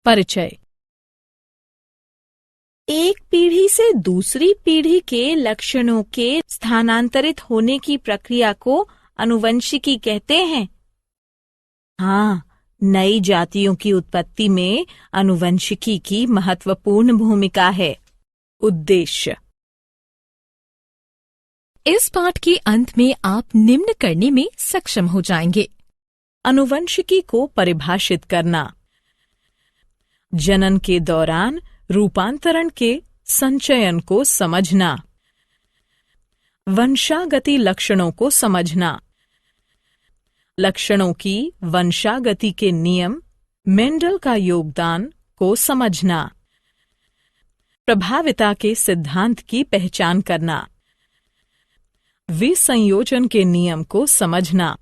परिचय। एक पीढ़ी से दूसरी पीढ़ी के लक्षणों के स्थानांतरित होने की प्रक्रिया को आनुवंशिकी कहते हैं। हाँ, नई जातियों की उत्पत्ति में आनुवंशिकी की महत्वपूर्ण भूमिका है। उद्देश्य। इस पाठ के अंत में आप निम्न करने में सक्षम हो जाएंगे। आनुवंशिकी को परिभाषित करना, जनन के दौरान रूपांतरण के संचयन को समझना, वंशागति लक्षणों को समझना, लक्षणों की वंशागति के नियम, मेंडल का योगदान को समझना, प्रभाविता के सिद्धांत की पहचान करना, विसंयोजन के नियम को समझना,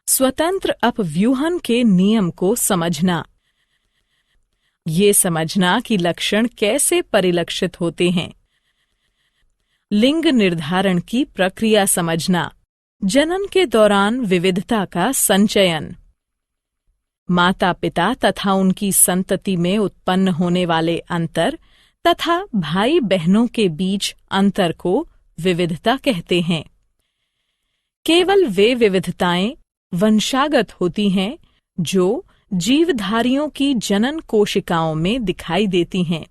स्वतंत्र अपव्यूहन के नियम को समझना, ये समझना कि लक्षण कैसे परिलक्षित होते हैं, लिंग निर्धारण की प्रक्रिया समझना, जनन के दौरान विविधता का संचयन, माता पिता तथा उनकी संतति में उत्पन्न होने वाले अंतर तथा भाई बहनों के बीच अंतर को विविधता कहते हैं। केवल वे विविधताएं वंशागत होती हैं जो जीवधारियों की जनन कोशिकाओं में दिखाई देती हैं।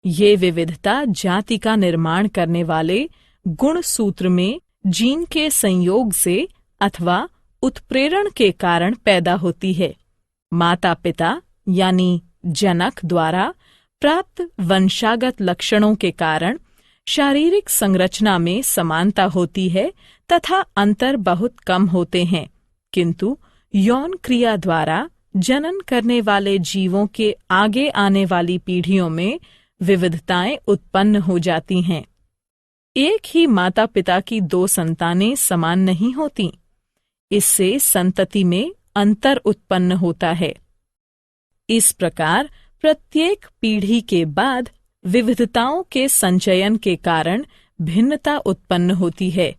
ये विविधता जाति का निर्माण करने वाले गुणसूत्र में जीन के संयोग से अथवा उत्प्रेरण के कारण पैदा होती है। माता पिता यानी जनक द्वारा प्राप्त वंशागत लक्षणों के कारण शारीरिक संरचना में समानता होती है तथा अंतर बहुत कम होते हैं, किंतु यौन क्रिया द्वारा जनन करने वाले जीवों के आगे आने वाली पीढ़ियों में विविधताएं उत्पन्न हो जाती हैं। एक ही माता पिता की दो संतानें समान नहीं होती, इससे संतति में अंतर उत्पन्न होता है। इस प्रकार प्रत्येक पीढ़ी के बाद विविधताओं के संचयन के कारण भिन्नता उत्पन्न होती है।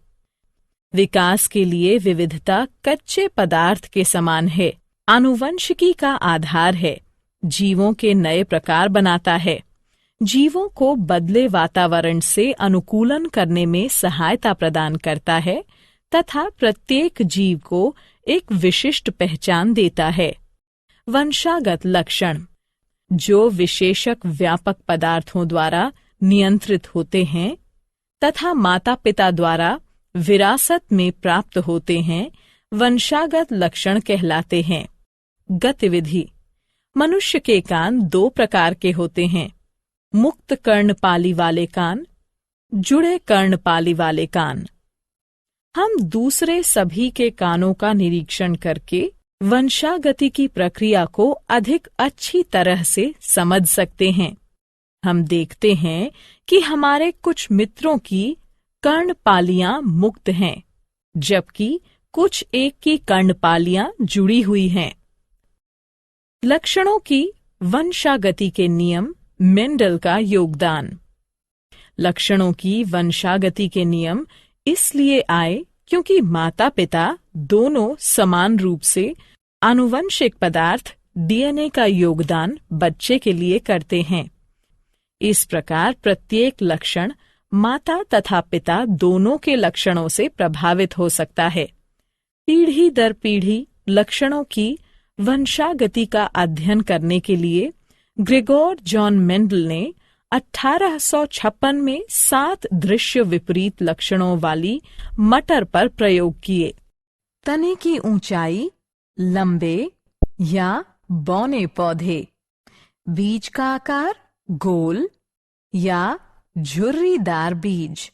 विकास के लिए विविधता कच्चे पदार्थ के समान है, आनुवंशिकी का आधार है, जीवों के नए प्रकार बनाता है, जीवों को बदले वातावरण से अनुकूलन करने में सहायता प्रदान करता है तथा प्रत्येक जीव को एक विशिष्ट पहचान देता है। वंशागत लक्षण, जो विशेषक व्यापक पदार्थों द्वारा नियंत्रित होते हैं तथा माता पिता द्वारा विरासत में प्राप्त होते हैं, वंशागत लक्षण कहलाते हैं। गतिविधि। मनुष्य के कान दो प्रकार के होते हैं, मुक्त कर्णपाली वाले कान, जुड़े कर्णपाली वाले कान। हम दूसरे सभी के कानों का निरीक्षण करके वंशागति की प्रक्रिया को अधिक अच्छी तरह से समझ सकते हैं। हम देखते हैं कि हमारे कुछ मित्रों की कर्णपालियां मुक्त हैं, जबकि कुछ एक की कर्णपालियां जुड़ी हुई हैं। लक्षणों की वंशागति के नियम, मेंडल का योगदान। लक्षणों की वंशागति के नियम इसलिए आए क्योंकि माता पिता दोनों समान रूप से आनुवंशिक पदार्थ डीएनए का योगदान बच्चे के लिए करते हैं। इस प्रकार प्रत्येक लक्षण माता तथा पिता दोनों के लक्षणों से प्रभावित हो सकता है। पीढ़ी दर पीढ़ी लक्षणों की वंशागति का अध्ययन करने के लिए ग्रेगोर जॉन मेंडल ने 1856 में 7 दृश्य विपरीत लक्षणों वाली मटर पर प्रयोग किए। तने की ऊंचाई, लंबे या बौने पौधे, बीज का आकार गोल या झुर्रीदार बीज,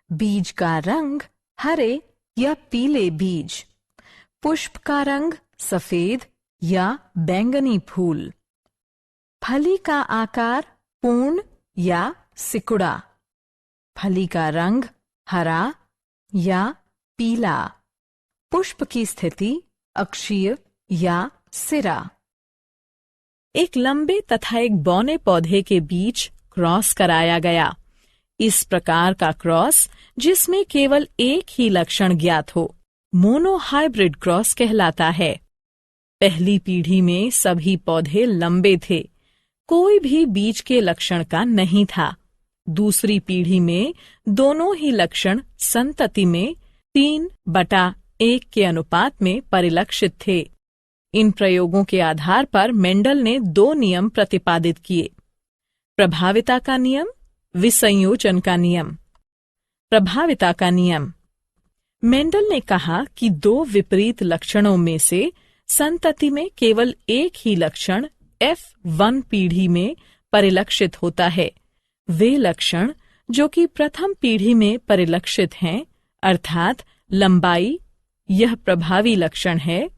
बीज का रंग हरे या पीले बीज, पुष्प का रंग सफेद या बैंगनी फूल, फली का आकार पूर्ण या सिकुड़ा, फली का रंग हरा या पीला, पुष्प की स्थिति अक्षीय या सिरा। एक लंबे तथा एक बौने पौधे के बीच क्रॉस कराया गया। इस प्रकार का क्रॉस जिसमें केवल एक ही लक्षण ज्ञात हो, मोनोहाइब्रिड क्रॉस कहलाता है। पहली पीढ़ी में सभी पौधे लंबे थे, कोई भी बीज के लक्षण का नहीं था। दूसरी पीढ़ी में दोनों ही लक्षण संतति में 3/1 के अनुपात में परिलक्षित थे। इन प्रयोगों के आधार पर मेंडल ने 2 नियम प्रतिपादित किए: प्रभाविता का नियम, विसंयोजन का नियम। प्रभाविता का नियम। मेंडल ने कहा कि 2 विपरीत लक्षणों में से संतति में केवल एक ही लक्षण F1 पीढ़ी में परिलक्षित होता है। वे लक्षण जो कि प्रथम पीढ़ी में परिलक्षित हैं, अर्थात लंबाई, यह प्रभावी लक्षण है,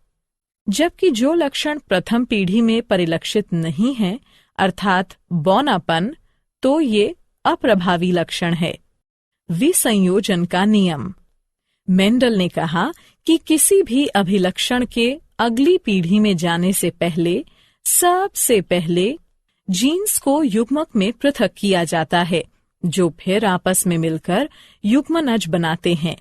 जबकि जो लक्षण प्रथम पीढ़ी में परिलक्षित नहीं है, अर्थात बौनापन, तो ये अप्रभावी लक्षण है। विसंयोजन का नियम। मेंडल ने कहा कि किसी भी अभिलक्षण के अगली पीढ़ी में जाने से पहले सबसे पहले जीन्स को युग्मक में पृथक किया जाता है, जो फिर आपस में मिलकर युग्मनज बनाते हैं।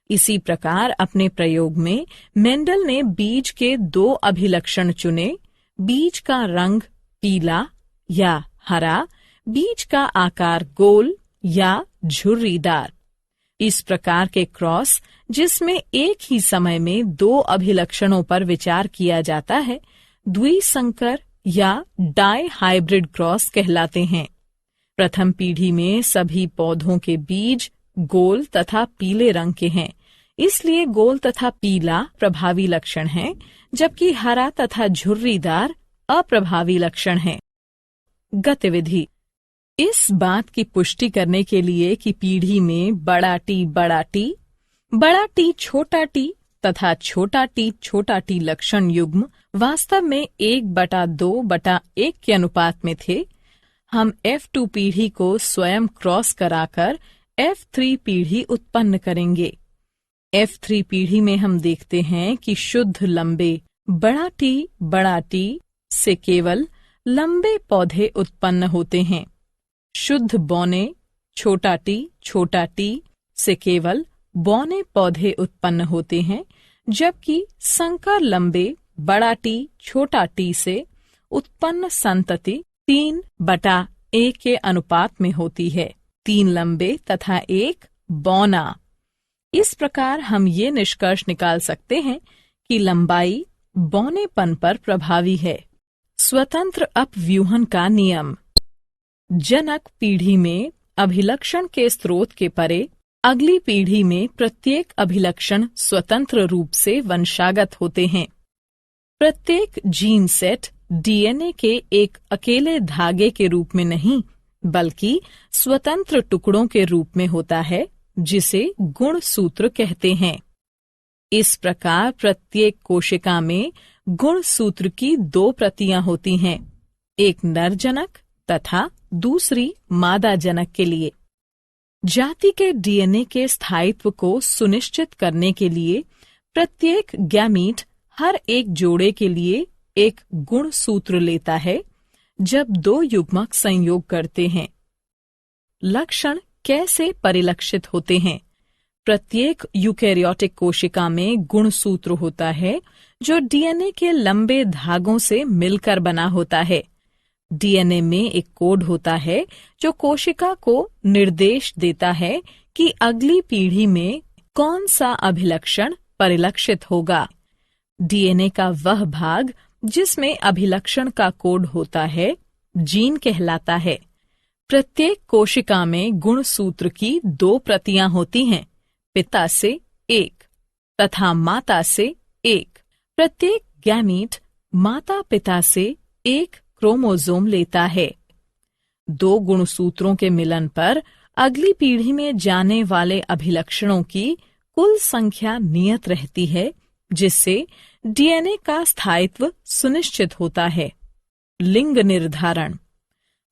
इसी प्रकार अपने प्रयोग में मेंडल ने बीज के 2 अभिलक्षण चुने: बीज का रंग पीला या हरा, बीज का आकार गोल या झुर्रीदार। इस प्रकार के क्रॉस, जिसमें एक ही समय में 2 अभिलक्षणों पर विचार किया जाता है, द्विसंकर या डाई हाइब्रिड क्रॉस कहलाते हैं। प्रथम पीढ़ी में सभी पौधों के बीज गोल तथा पीले रंग के हैं, इसलिए गोल तथा पीला प्रभावी लक्षण है, जबकि हरा तथा झुर्रीदार अप्रभावी लक्षण है। गतिविधि। इस बात की पुष्टि करने के लिए कि पीढ़ी में बड़ा टी छोटा टी तथा छोटा टी लक्षण युग्म वास्तव में 1/2/1 के अनुपात में थे, हम F2 पीढ़ी को स्वयं क्रॉस कराकर F3 पीढ़ी उत्पन्न करेंगे। F3 पीढ़ी में हम देखते हैं कि शुद्ध लंबे बड़ा टी से केवल लंबे पौधे उत्पन्न होते हैं। शुद्ध बौने छोटा टी से केवल बौने पौधे उत्पन्न होते हैं, जबकि संकर लंबे बड़ा टी छोटा टी से उत्पन्न संतति 3/1 के अनुपात में होती है, 3 लंबे तथा 1 बौना। इस प्रकार हम ये निष्कर्ष निकाल सकते हैं कि लंबाई बौनेपन पर प्रभावी है। स्वतंत्र अपव्यूहन का नियम। जनक पीढ़ी में अभिलक्षण के स्रोत के परे अगली पीढ़ी में प्रत्येक अभिलक्षण स्वतंत्र रूप से वंशागत होते हैं। प्रत्येक जीन सेट डीएनए के एक अकेले धागे के रूप में नहीं, बल्कि स्वतंत्र टुकड़ों के रूप में होता है, जिसे गुणसूत्र कहते हैं। इस प्रकार प्रत्येक कोशिका में गुणसूत्र की 2 प्रतियां होती हैं, एक नर जनक तथा दूसरी मादा जनक के लिए। जाति के डीएनए के स्थायित्व को सुनिश्चित करने के लिए प्रत्येक गैमीट हर एक जोड़े के लिए एक गुणसूत्र लेता है जब 2 युग्मक संयोग करते हैं। लक्षण कैसे परिलक्षित होते हैं? प्रत्येक यूकेरियोटिक कोशिका में गुणसूत्र होता है जो डीएनए के लंबे धागों से मिलकर बना होता है। डीएनए में एक कोड होता है जो कोशिका को निर्देश देता है कि अगली पीढ़ी में कौन सा अभिलक्षण परिलक्षित होगा। डीएनए का वह भाग जिसमें अभिलक्षण का कोड होता है जीन कहलाता है। प्रत्येक कोशिका में गुणसूत्र की 2 प्रतियां होती हैं, पिता से 1 तथा माता से 1। प्रत्येक गैमीट माता पिता से 1 क्रोमोसोम लेता है। 2 गुणसूत्रों के मिलन पर अगली पीढ़ी में जाने वाले अभिलक्षणों की कुल संख्या नियत रहती है, जिससे डीएनए का स्थायित्व सुनिश्चित होता है। लिंग निर्धारण।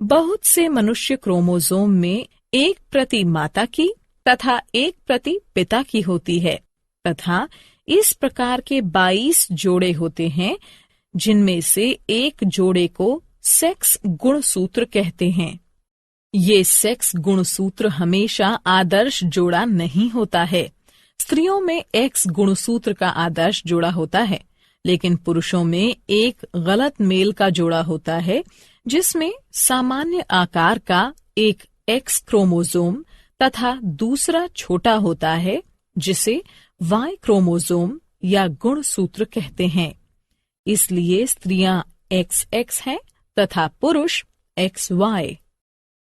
बहुत से मनुष्य क्रोमोसोम में 1 प्रति माता की तथा 1 प्रति पिता की होती है तथा इस प्रकार के 22 जोड़े होते हैं, जिनमें से एक जोड़े को सेक्स गुणसूत्र कहते हैं। ये सेक्स गुणसूत्र हमेशा आदर्श जोड़ा नहीं होता है। स्त्रियों में एक्स गुणसूत्र का आदर्श जोड़ा होता है, लेकिन पुरुषों में एक गलत मेल का जोड़ा होता है जिसमें सामान्य आकार का एक एक्स क्रोमोसोम तथा दूसरा छोटा होता है जिसे वाई क्रोमोसोम या गुणसूत्र कहते हैं। इसलिए स्त्रियां XX हैं तथा पुरुष XY।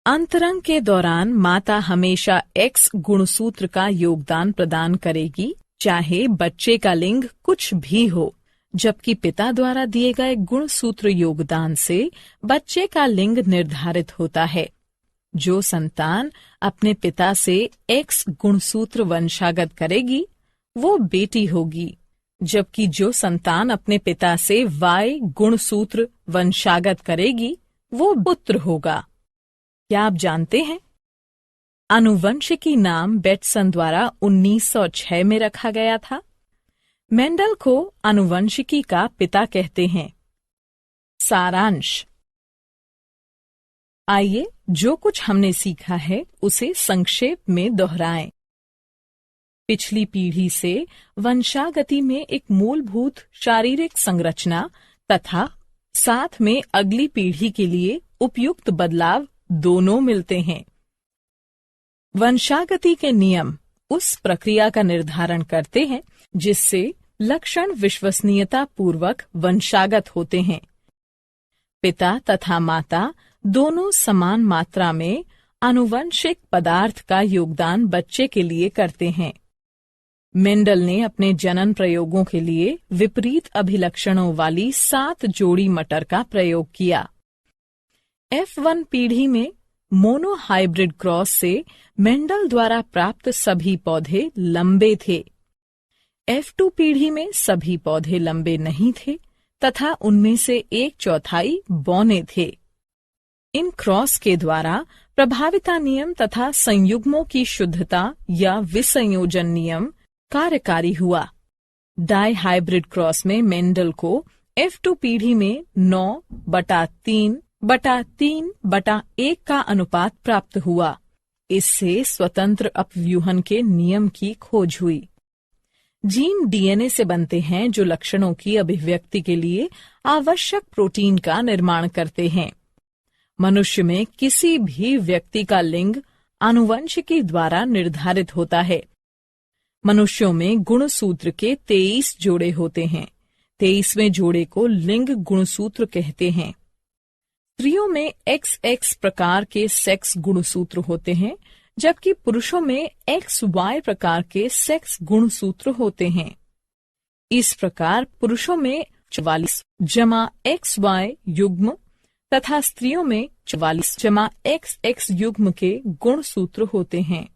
अंतरंग के दौरान माता हमेशा X गुणसूत्र का योगदान प्रदान करेगी, चाहे बच्चे का लिंग कुछ भी हो, जबकि पिता द्वारा दिए गए गुणसूत्र योगदान से बच्चे का लिंग निर्धारित होता है। जो संतान अपने पिता से X गुणसूत्र वंशागत करेगी वो बेटी होगी, जबकि जो संतान अपने पिता से Y गुणसूत्र वंशागत करेगी वो पुत्र होगा। क्या आप जानते हैं आनुवंशिकी नाम बेटसन द्वारा 1906 में रखा गया था। मेंडल को आनुवंशिकी का पिता कहते हैं। सारांश। आइए जो कुछ हमने सीखा है उसे संक्षेप में दोहराएं। पिछली पीढ़ी से वंशागति में एक मूलभूत शारीरिक संरचना तथा साथ में अगली पीढ़ी के लिए उपयुक्त बदलाव दोनों मिलते हैं। वंशागति के नियम उस प्रक्रिया का निर्धारण करते हैं जिससे लक्षण विश्वसनीयता पूर्वक वंशागत होते हैं। पिता तथा माता दोनों समान मात्रा में आनुवंशिक पदार्थ का योगदान बच्चे के लिए करते हैं। मेंडल ने अपने जनन प्रयोगों के लिए विपरीत अभिलक्षणों वाली 7 जोड़ी मटर का प्रयोग किया। F1 पीढ़ी में मोनोहाइब्रिड क्रॉस से मेंडल द्वारा प्राप्त सभी पौधे लंबे थे। F2 पीढ़ी में सभी पौधे लंबे नहीं थे तथा उनमें से 1/4 बौने थे। इन क्रॉस के द्वारा प्रभाविता नियम तथा संयुग्मों की शुद्धता या विसंयोजन नियम कार्यकारी हुआ। डाई हाइब्रिड क्रॉस में मेंडल को F2 पीढ़ी में 9/3/3/1 का अनुपात प्राप्त हुआ। इससे स्वतंत्र अपव्यूहन के नियम की खोज हुई। जीन DNA से बनते हैं जो लक्षणों की अभिव्यक्ति के लिए आवश्यक प्रोटीन का निर्माण करते हैं। मनुष्य में किसी भी व्यक्ति का लिंग आनुवंशिकी द्वारा निर्धारित होता है। मनुष्यों में गुणसूत्र के 23 जोड़े होते हैं। 23वें जोड़े को लिंग गुणसूत्र कहते हैं। स्त्रियों में XX प्रकार के सेक्स गुणसूत्र होते हैं, जबकि पुरुषों में XY प्रकार के सेक्स गुणसूत्र होते हैं। इस प्रकार पुरुषों में 44 जमा XY युग्म तथा स्त्रियों में 44 जमा XX युग्म के गुणसूत्र होते हैं।